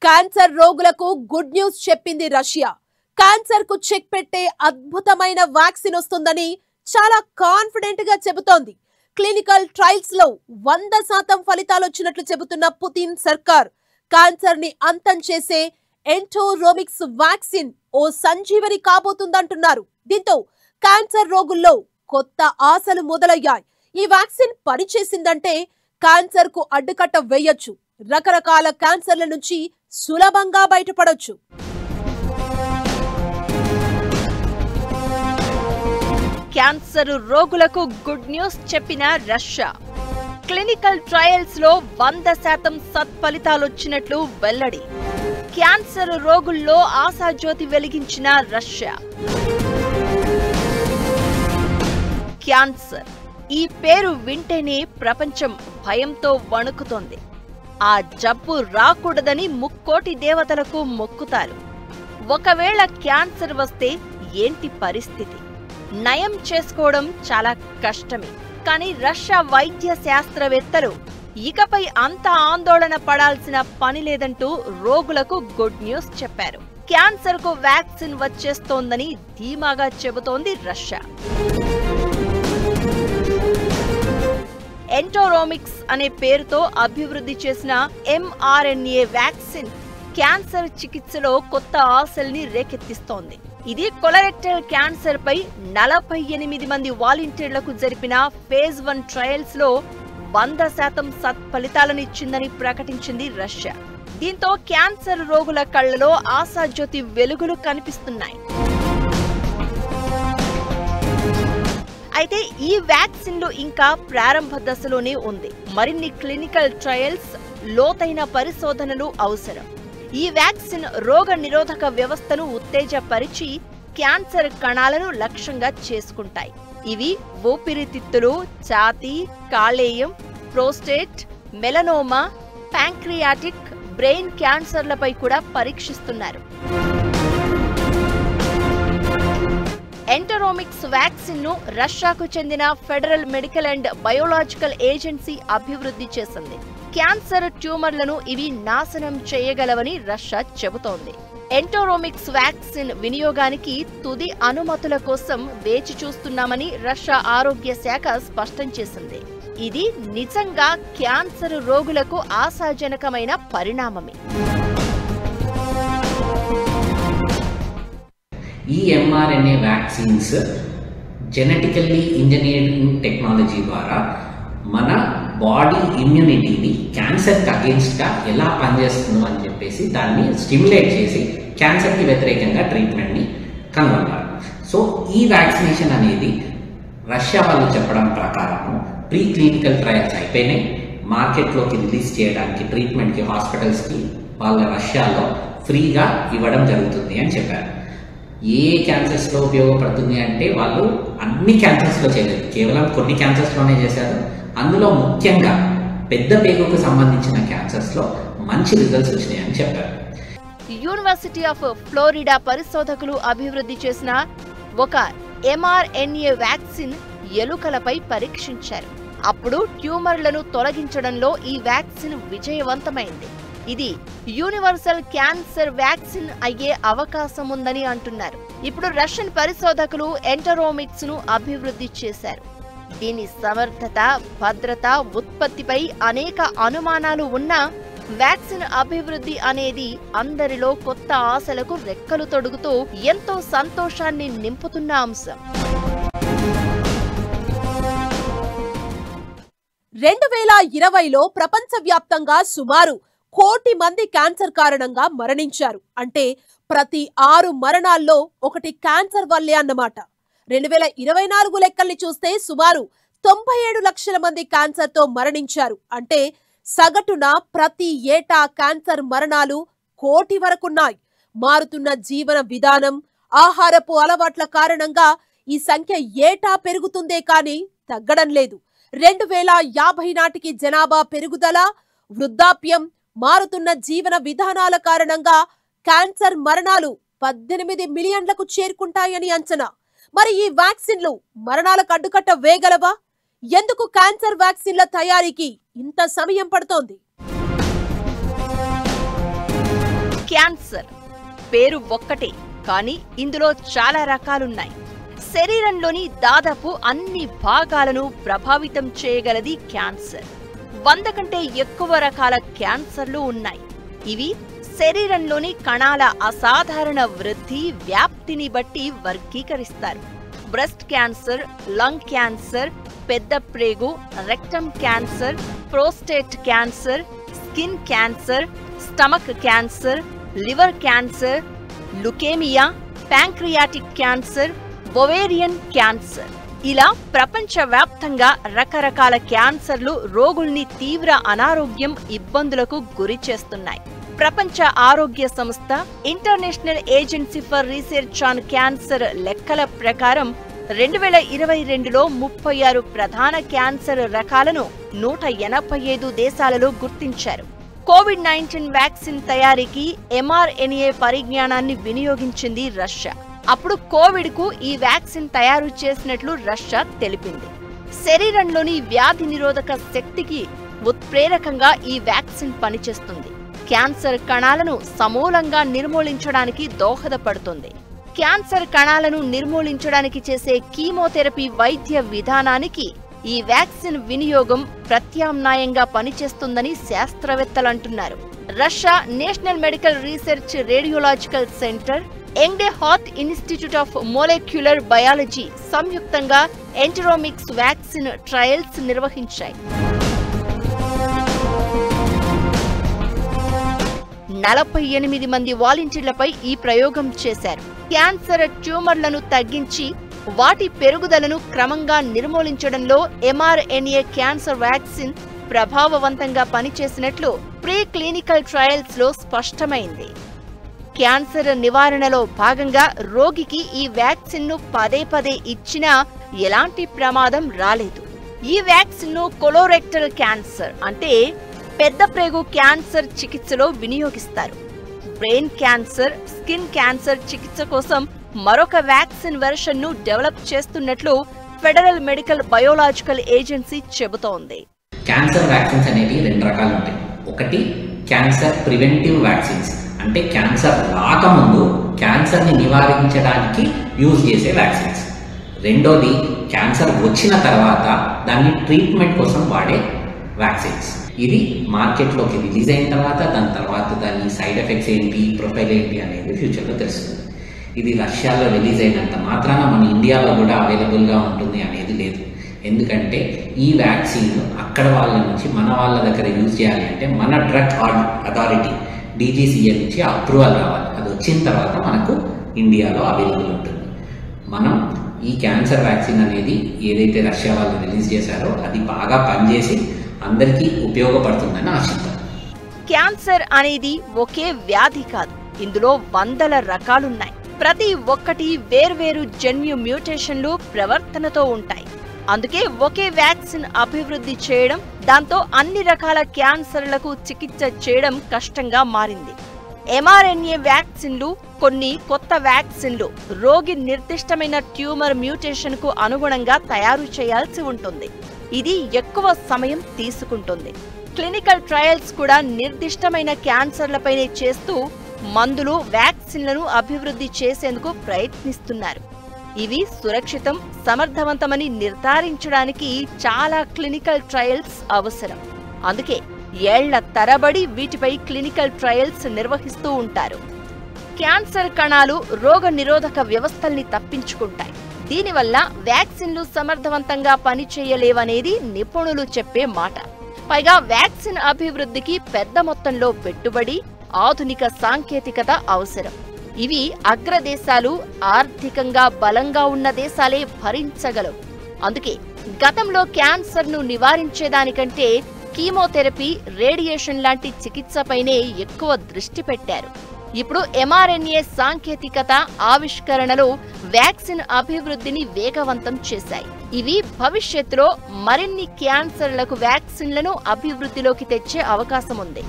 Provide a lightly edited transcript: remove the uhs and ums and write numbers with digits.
Cancer రోగులకు good news చెప్పింది Russia. Cancer కు చెక్ పెట్టే అద్భుతమైన వ్యాక్సిన్ వస్తుందని చాలా కాన్ఫిడెంట్ గా చెబుతోంది. క్లినికల్ ట్రయల్స్ లో 100% ఫలితాలు వచ్చినట్లు చెబుతున్న పుతిన్ సర్కార్ క్యాన్సర్ ని అంతం చేసే ఎంటోరోమిక్స్ వ్యాక్సిన్ ఓ సంజీవని కాబోతుందంటున్నారు. దీంతో క్యాన్సర్ రోగుల్లో కొత్త ఆశలు మొదలయ్యాయి. ఈ వ్యాక్సిన్ పనిచేసిందంటే క్యాన్సర్ కు అడ్డుకట్ట వేయొచ్చు. రకరకాల క్యాన్సర్ల నుంచి సులభంగా బయటపడొచ్చు. క్యాన్సర్ రోగులకు గుడ్ న్యూస్ చెప్పిన రష్యా. క్లినికల్ ట్రయల్స్ లో 100% సత్ఫలితాలొచ్చినట్లు వెల్లడి. క్యాన్సర్ రోగుల్లో ఆశాజ్యోతి వెలిగించిన రష్యా. క్యాన్సర్ ఈ పేరు వింటేనే ప్రపంచం భయంతో వణుకుతోంది. ఆ జబ్బు రాకూడదని ముక్కోటి దేవతలకు మొక్కుతారు. ఒకవేళ క్యాన్సర్ వస్తే ఏంటి పరిస్థితి? నయం చేసుకోవడం చాలా కష్టమే. కానీ రష్యా వైద్య శాస్త్రవేత్తలు ఇకపై అంత ఆందోళన పడాల్సిన పని లేదంటూ రోగులకు గుడ్ న్యూస్ చెప్పారు. క్యాన్సర్ కు వ్యాక్సిన్ వచ్చేస్తోందని ధీమాగా చెబుతోంది రష్యా. ఎంటోరోమిక్స్ అనే పేరుతో అభివృద్ధి చేసిన mRNA వ్యాక్సిన్ క్యాన్సర్ చికిత్సలో కొత్త ఆశల్ని రేకెత్తిస్తోంది. ఇది కొలరెక్టల్ క్యాన్సర్ పై 48 మంది వాలంటీర్లకు జరిపిన ఫేజ్ 1 ట్రయల్స్ లో 100% సత్ఫలితాలనిచ్చిందని ప్రకటించింది రష్యా. దీంతో క్యాన్సర్ రోగుల కళ్లలో ఆశాజ్యోతి వెలుగులు కనిపిస్తున్నాయి. అయితే ఈ వ్యాక్సిన్ లో ఇంకా ప్రారంభ దశలోనే ఉంది. మరిన్ని క్లినికల్ ట్రయల్స్, లోతైన పరిశోధనలు అవసరం. ఈ వ్యాక్సిన్ రోగ నిరోధక వ్యవస్థను ఉత్తేజపరిచి క్యాన్సర్ కణాలను లక్ష్యంగా చేసుకుంటాయి. ఇవి ఊపిరితిత్తులు, ఛాతీ, కాలేయం, ప్రోస్టేట్, మెలనోమా, ప్యాంక్రియాటిక్, బ్రెయిన్ క్యాన్సర్లపై కూడా పరీక్షిస్తున్నారు. ఎంటోరోమిక్స్ వ్యాక్సిన్ ను రష్యాకు చెందిన federal medical and biological agency అభివృద్ధి చేసింది. క్యాన్సర్ ట్యూమర్లను ఇవి నాశనం చేయగలవని రష్యా చెబుతోంది. ఎంటోరోమిక్స్ వ్యాక్సిన్ వినియోగానికి తుది అనుమతుల కోసం వేచి చూస్తున్నామని రష్యా ఆరోగ్య శాఖ స్పష్టం చేసింది. ఇది నిజంగా క్యాన్సర్ రోగులకు ఆశాజనకమైన పరిణామమే. ఈ mRNA vaccines genetically engineering technology ద్వారా మన బాడీ ఇమ్యూనిటీని క్యాన్సర్కి అగేన్స్ట్గా ఎలా పనిచేస్తుందో అని చెప్పేసి దాన్ని స్టిమ్యులేట్ చేసి క్యాన్సర్కి వ్యతిరేకంగా ట్రీట్మెంట్ని కనుగొన్నారు. సో ఈ వ్యాక్సినేషన్ అనేది రష్యా వాళ్ళు చెప్పడం ప్రకారం ప్రీ క్లినికల్ ట్రయల్స్ అయిపోయినాయి. మార్కెట్లోకి రిలీజ్ చేయడానికి ట్రీట్మెంట్కి హాస్పిటల్స్కి వాళ్ళ రష్యాలో ఫ్రీగా ఇవ్వడం జరుగుతుంది అని చెప్పారు. ఏ క్యాన్సర్స్లో ఉపయోగపడుతుంది అంటే వాళ్ళు అన్ని క్యాన్సర్స్లో చేయలేదు, కేవలం కొన్ని క్యాన్సర్స్లోనే చేశారు. అందులో ముఖ్యంగా పెద్ద పేగుకు సంబంధించిన క్యాన్సర్స్లో మంచి రిజల్ట్స్ వచ్చినాయని చెప్పారు. యూనివర్సిటీ ఆఫ్ ఫ్లోరిడా పరిశోధకులు అభివృద్ధి చేసిన ఒక mRNA వ్యాక్సిన్ ఎలుకలపై పరీక్షించారు. అప్పుడు ట్యూమర్లను తొలగించడంలో ఈ వ్యాక్సిన్ విజయవంతమైంది. ఇది యూనివర్సల్ క్యాన్సర్ వ్యాక్సిన్ అయ్యే అవకాశం ఉందని అంటున్నారు. ఇప్పుడు రష్యన్ పరిశోధకులు ఎంటోరోమిక్స్ ను అభివృద్ధి చేశారు. దీని సమర్థత, భద్రత, ఉత్పత్తిపై అనేక అనుమానాలు ఉన్నా వ్యాక్సిన్ అభివృద్ధి అనేది అందరిలో కొత్త ఆశలకు రెక్కలు తొడుగుతూ ఎంతో సంతోషాన్ని నింపుతున్న అంశం. 2020లో ప్రపంచవ్యాప్తంగా సుమారు 1 కోటి మంది క్యాన్సర్ కారణంగా మరణించారు. అంటే ప్రతి 6 మరణాల్లో ఒకటి క్యాన్సర్ వల్లే అన్నమాట. 2024 లెక్కల్ని చూస్తే సుమారు 97 లక్షల మంది క్యాన్సర్ తో మరణించారు. అంటే సగటున ప్రతి ఏటా క్యాన్సర్ మరణాలు 1 కోటి వరకున్నాయి. మారుతున్న జీవన విధానం, ఆహారపు అలవాట్ల కారణంగా ఈ సంఖ్య ఏటా పెరుగుతుందే కానీ తగ్గడం లేదు. 2050 నాటికి జనాభా పెరుగుదల, వృద్ధాప్యం, మారుతున్న జీవన విధానాల కారణంగా క్యాన్సర్ మరణాలు 18 మిలియన్లకు చేరుకుంటాయని అంచనా. మరి ఈ వ్యాక్సిన్లు మరణాలకు అడ్డుకట్ట వేయగలవా? ఎందుకు క్యాన్సర్ వ్యాక్సిన్ల తయారీకి ఇంత సమయం పడుతోంది? క్యాన్సర్ పేరు ఒక్కటే, కానీ ఇందులో చాలా రకాలున్నాయి. శరీరంలోని దాదాపు అన్ని భాగాలను ప్రభావితం చేయగలది క్యాన్సర్. 100 కంటే ఎక్కువ రకాల క్యాన్సర్లు ఉన్నాయి. ఇవి శరీరంలోని కణాల అసాధారణ వృద్ధి, వ్యాప్తిని బట్టి వర్గీకరిస్తారు. బ్రెస్ట్ క్యాన్సర్, లంగ్ క్యాన్సర్, పెద్ద ప్రేగు, rectum cancer, prostate cancer, skin cancer, stomach cancer, liver cancer, leukaemia, pancreatic cancer, ovarian cancer. ఇలా ప్రపంచవ్యాప్తంగా రకరకాల క్యాన్సర్లు రోగుల్ని తీవ్ర అనారోగ్యం, ఇబ్బందులకు గురి చేస్తున్నాయి. ప్రపంచ ఆరోగ్య సంస్థ, international agency for research on cancer లెక్కల ప్రకారం 2022లో 36 ప్రధాన క్యాన్సర్ రకాలను 185 దేశాలలో గుర్తించారు. కోవిడ్-19 వ్యాక్సిన్ తయారీకి mRNA పరిజ్ఞానాన్ని వినియోగించింది రష్యా. అప్పుడు కోవిడ్కు ఈ వ్యాక్సిన్ తయారు చేసినట్లు రష్యా తెలిపింది. శరీరంలోని వ్యాధి నిరోధక శక్తికి ఉత్ప్రేరకంగా ఈ వ్యాక్సిన్ పనిచేస్తుంది. క్యాన్సర్ కణాలను సమూలంగా నిర్మూలించడానికి దోహదపడుతుంది. క్యాన్సర్ కణాలను నిర్మూలించడానికి చేసే కీమోథెరపీ వైద్య విధానానికి ఈ వ్యాక్సిన్ వినియోగం ప్రత్యామ్నాయంగా పనిచేస్తుందని శాస్త్రవేత్తలంటున్నారు. Russia national medical research radiological centre, Engelhardt institute of molecular biology సంయుక్తంగా ఎంటెరోమిక్స్ వ్యాక్సిన్ ట్రయల్స్ నిర్వహించాయి. 48 మంది వాలంటీర్లపై ఈ ప్రయోగం చేశారు. క్యాన్సర్ ట్యూమర్లను తగ్గించి వాటి పెరుగుదలను క్రమంగా నిర్మూలించడంలో mRNA క్యాన్సర్ వ్యాక్సిన్ ప్రభావవంతంగా పనిచేసినట్లు ప్రీ క్లినికల్ ట్రయల్స్ లో స్పష్టమైంది. క్యాన్సర్ నివారణలో భాగంగా రోగికి ఈ వ్యాక్సిన్ ను పదే ఇచ్చినా ఎలాంటి ప్రమాదం రాలేదు. ఈ వ్యాక్సిన్ ను కొలోరెక్టల్ క్యాన్సర్ అంటే పెద్ద ప్రేగు క్యాన్సర్ చికిత్సలో వినియోగిస్తారు. బ్రెయిన్ క్యాన్సర్, స్కిన్ క్యాన్సర్ చికిత్స కోసం మరొక వ్యాక్సిన్ వెర్షన్ ను డెవలప్ చేస్తున్నట్లు ఫెడరల్ మెడికల్ బయోలాజికల్ ఏజెన్సీ చెబుతోంది. క్యాన్సర్ వ్యాక్సిన్స్ అనేవి 2 రకాలు ఉంటాయి. ఒకటి క్యాన్సర్ ప్రివెంటివ్ వ్యాక్సిన్స్, అంటే క్యాన్సర్ రాకముందు క్యాన్సర్ని నివారించడానికి యూజ్ చేసే వ్యాక్సిన్స్. రెండోది క్యాన్సర్ వచ్చిన తర్వాత దాన్ని ట్రీట్మెంట్ కోసం వాడే వ్యాక్సిన్స్. ఇది మార్కెట్లోకి రిలీజ్ అయిన తర్వాత దాని సైడ్ ఎఫెక్ట్స్ ఏంటి, ప్రొఫైల్ ఏంటి అనేది ఫ్యూచర్లో తెలుస్తుంది. ఇది రష్యాలో రిలీజ్ అయినంత మాత్రాన మన ఇండియాలో కూడా అవైలబుల్గా ఉంటుంది అనేది లేదు. ఎందుకంటే ఈ వ్యాక్సిన్ అక్కడ వాళ్ళ నుంచి మన వాళ్ళ దగ్గర యూజ్ చేయాలి అంటే మన డ్రగ్ అథారిటీ DGCA నుంచి అప్రూవల్ రావాలి. అది వచ్చిన తర్వాత మనకు ఇండియాలో అవైలబుల్ ఉంటుంది. మనం ఈ క్యాన్సర్ వ్యాక్సిన్ అనేది ఏదైతే రష్యా వాళ్ళు రిలీజ్ చేశారో అది బాగా పనిచేసి అందరికీ ఉపయోగపడుతుందని ఆశిద్దాం. క్యాన్సర్ అనేది ఒకే వ్యాధి కాదు, ఇందులో వందల రకాలున్నాయి. ప్రతి ఒక్కటి వేర్వేరు జన్యు మ్యూటేషన్లు, ప్రవర్తనతో ఉంటాయి. అందుకే ఒకే వ్యాక్సిన్ అభివృద్ధి చేయడం, దాంతో అన్ని రకాల క్యాన్సర్లకు చికిత్స చేయడం కష్టంగా మారింది. mRNA వ్యాక్సిన్లు, కొన్ని కొత్త వ్యాక్సిన్లు రోగి నిర్దిష్టమైన ట్యూమర్ మ్యూటేషన్ కు అనుగుణంగా తయారు చేయాల్సి ఉంటుంది. ఇది ఎక్కువ సమయం తీసుకుంటుంది. క్లినికల్ ట్రయల్స్ కూడా నిర్దిష్టమైన క్యాన్సర్లపైనే చేస్తూ మందులు, వ్యాక్సిన్లను అభివృద్ధి చేసేందుకు ప్రయత్నిస్తున్నారు. ఇవి సురక్షితం, సమర్థవంతమని నిర్ధారించడానికి చాలా క్లినికల్ ట్రయల్స్ అవసరం. అందుకే ఏళ్ల తరబడి వీటిపై క్లినికల్ ట్రయల్స్ నిర్వహిస్తూ ఉంటారు. క్యాన్సర్ కణాలు రోగ నిరోధక వ్యవస్థల్ని తప్పించుకుంటాయి. దీనివల్ల వ్యాక్సిన్లు సమర్థవంతంగా పనిచేయలేవనేది నిపుణులు చెప్పే మాట. పైగా వ్యాక్సిన్ అభివృద్ధికి పెద్ద మొత్తంలో పెట్టుబడి, ఆధునిక సాంకేతికత అవసరం. ఇవి అగ్రదేశాలు, ఆర్థికంగా బలంగా ఉన్న దేశాలే భరించగలవు. అందుకే గతంలో క్యాన్సర్ను నివారించేదానికంటే కీమోథెరపీ, రేడియేషన్ లాంటి చికిత్సపైనే ఎక్కువ దృష్టి పెట్టారు. ఇప్పుడు mRNA సాంకేతికత, ఆవిష్కరణలు వ్యాక్సిన్ అభివృద్ధిని వేగవంతం చేశాయి. ఇవి భవిష్యత్తులో మరిన్ని క్యాన్సర్లకు వ్యాక్సిన్లను అభివృద్ధిలోకి తెచ్చే అవకాశం ఉంది.